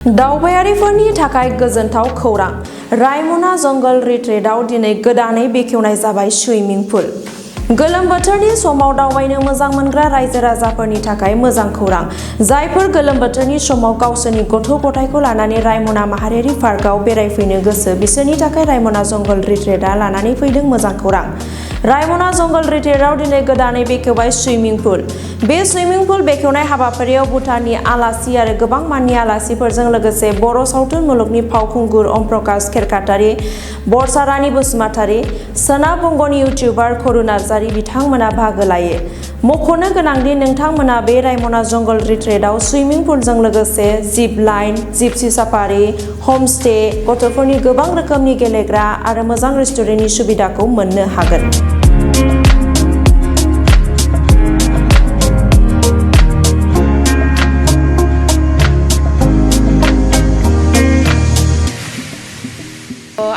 दावबायारिफोरनि थाखाय गोजोनथाव खौरां रायमना जंगल रिट्रीटआव दिनै गोदानै बेखेवनाय जाबाय सुइमिं पुल। गोलोम बोथोरनि समाव दावबायनो मोजां मोनग्रा रायजो राजाफोरनि थाखाय मोजां खौरां। जायफोर गोलोम बोथोरनि समाव गावसोरनि गथ' गथायखौ लानानै रायमना माहारियारि पार्कआव बेरायफैनो गोसो बिसोरनि थाखाय रायमना जंगल रिट्रीटआ लानानै फैदों मोजां खौरां। रायमना जंगल रिट्रीटआव दिनै गोदानै बेखेवबाय सुइमिं पुल। बे सुइमिं पुल बेखेवनाय हाबाफारियाव भुटाननि आलासि आरो गोबां माननि आलासिफोरजों लोगोसे बर' सावथुन मुलुगनि फावखुंगुर अम प्रकाश खेरखातारि, बरसारानि बसुमतारि, सोनाब बंगनि इउटिउबार करुण नार्जारि बिथांमोना बाहागो लायो। मख'नो गोनांदि नोंथांमोना बे रायमना जंगल रिट्रीटआव सुइमिं पुलजों लोगोसे जिप लाइन, जिपसि साफारि, हमस्टे, गथ'फोरनि गोबां रोखोमनि गेलेग्रा आरो मोजां रेस्टुरेन्टनि सुबिदाखौ मोननो हागोन।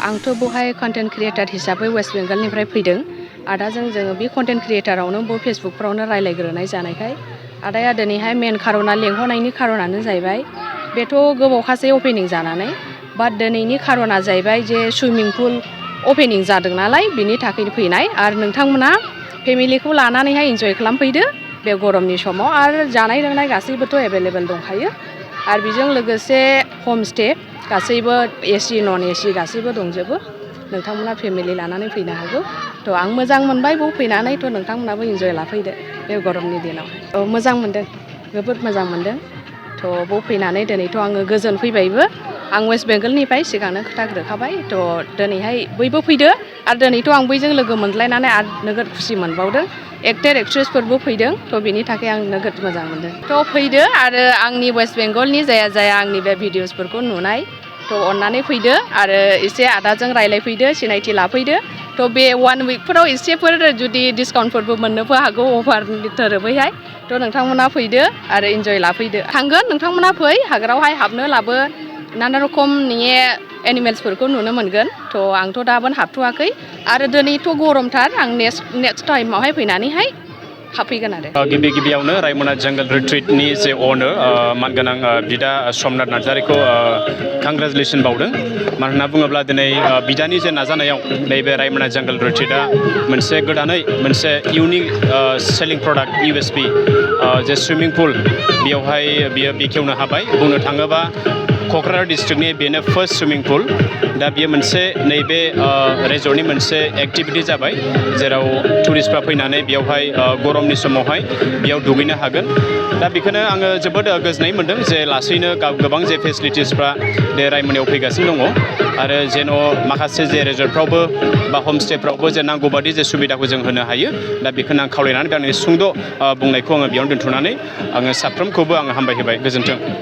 आंथ' बहाय कन्टेन्ट क्रिएटर हिसाबै वेस्ट बेंगलनिफ्राय फैदों। आदाजों जोङो बे कन्टेन्ट क्रिएटरावनो फेसबुकफ्रावनो रायलायग्रोनाय जानायखाय आदाया दिनैहाय मेन खार'ना लेंहरनायनि खार'नानो जाहैबाय बेथ' गोबावखासै अपेनिं जानानै बाट दिनैनि खार'ना जाहैबाय जे सुइमिं पुल अपेनिं जादों नालाय बिनि थाखाय फैनाय आरो नोंथांमोना फेमिलिखौ लानानैहाय इन्जय खालामफैदो बे गरमनि समाव आरो जानाय लोंनाय गासैबोथ' एभेलेबेल दंखायो आरो बेजों लोगोसे हमस्टे गासैबो एसि नन एसि गासैबो दंजोबो नोंथांमोना फेमिलि लानानै फैनो हागौ। थ' आं मोजां मोनबाय बेयाव फैनानै थ' नोंथांमोनाबो इन्जय लाफैदो बे गरमनि दिनाव। मोजां मोनदों, जोबोद मोजां मोनदों। थ' बेयाव फैनानै दिनैथ' आङो गोजोन फैबायबो। आं वेस्ट बेंगलनिफ्राय सिगांनो खोथाग्रोखाबाय थ' दिनैहाय बयबो फैदो आरो दिनैथ' आं बयजों लोगो मोनलायनानै आरो नोगोद खुसि मोनबावदों। एक्टर एक्ट्रेसफोरबो फैदों थ' बेनि थाखाय आं नोगोद मोजां मोनदों। थ' फैदो आरो आंनि वेस्ट बेंगलनि जाया आंनि बे भिडिअसफोरखौ नुनाय थ' अननानै फैदो आरो एसे आदाजों रायलायफैदो सिनायथि लाफैदो। थ' बे 1 उइकफोराव एसेफोर जुदि डिसकाउन्टफोरबो मोननोबो हागौ अफारनि थोरोबैहाय थ' नोंथांमोना फैदो आरो इन्जय लाफैदो। थांगोन नोंथांमोना फै हाग्रायावहाय हाबनो लाबो नाना रखम नोंनि एनिमेल्सफोरखौ नुनो मोनगोन। थ' आंथ' दाबो हाबथ'वाखै आरो दिनैथ' गरमथार आं नेक्स्ट टाइमावहाय फैनानैहाय हाबफैगोन आरो। गिबियावनो रायमना जंगल रिट्रीटनि जे अनार मानगोनां बिदा समनाथ नार्जारिखौ कंग्रेचुलेसन बावदों। मानो होनना बुङोब्ला दिनै बिदानि जे नाजानायाव नैबे रायमना जंगल रिट्रीटआ मोनसे गोदानै मोनसे इउनिक सेलिं प्रडाक्ट USP जे सुइमिं पुल बेयावहाय बियो बेखेवनो हाबाय। बुंनो थाङोबा क'क्राझार डिस्ट्रिक्टनि बेनो फार्स्ट सुइमिं पुल। दा बियो मोनसे नैबे रेजर्टनि मोनसे एक्टिभिटि जाबाय जेराव टुरिस्टफ्रा फैनानै बेयावहाय गरमनि समावहाय बेयाव दुगैनो हागोन। दा बेखौनो आङो जोबोद गोजोननाय मोनदों जे लासैनो गोबां जे फेसिलिटिसफ्रा बे रायमनायाव फैगासिनो दङ आरो जेन' माखासे जे रेजर्टफ्रावबो बा हमस्टेफ्रावबो जे नांगौबादि जे सुबिदाखौ जों होनो हायो। दा बेखौनो आं खावलायनानै आंनि सुंद' बुंनायखौ आङो बेयावनो दोनथ'नानै आङो साफ्रोमखौबो आङो हामबाय होबाय। गोजोन्थों।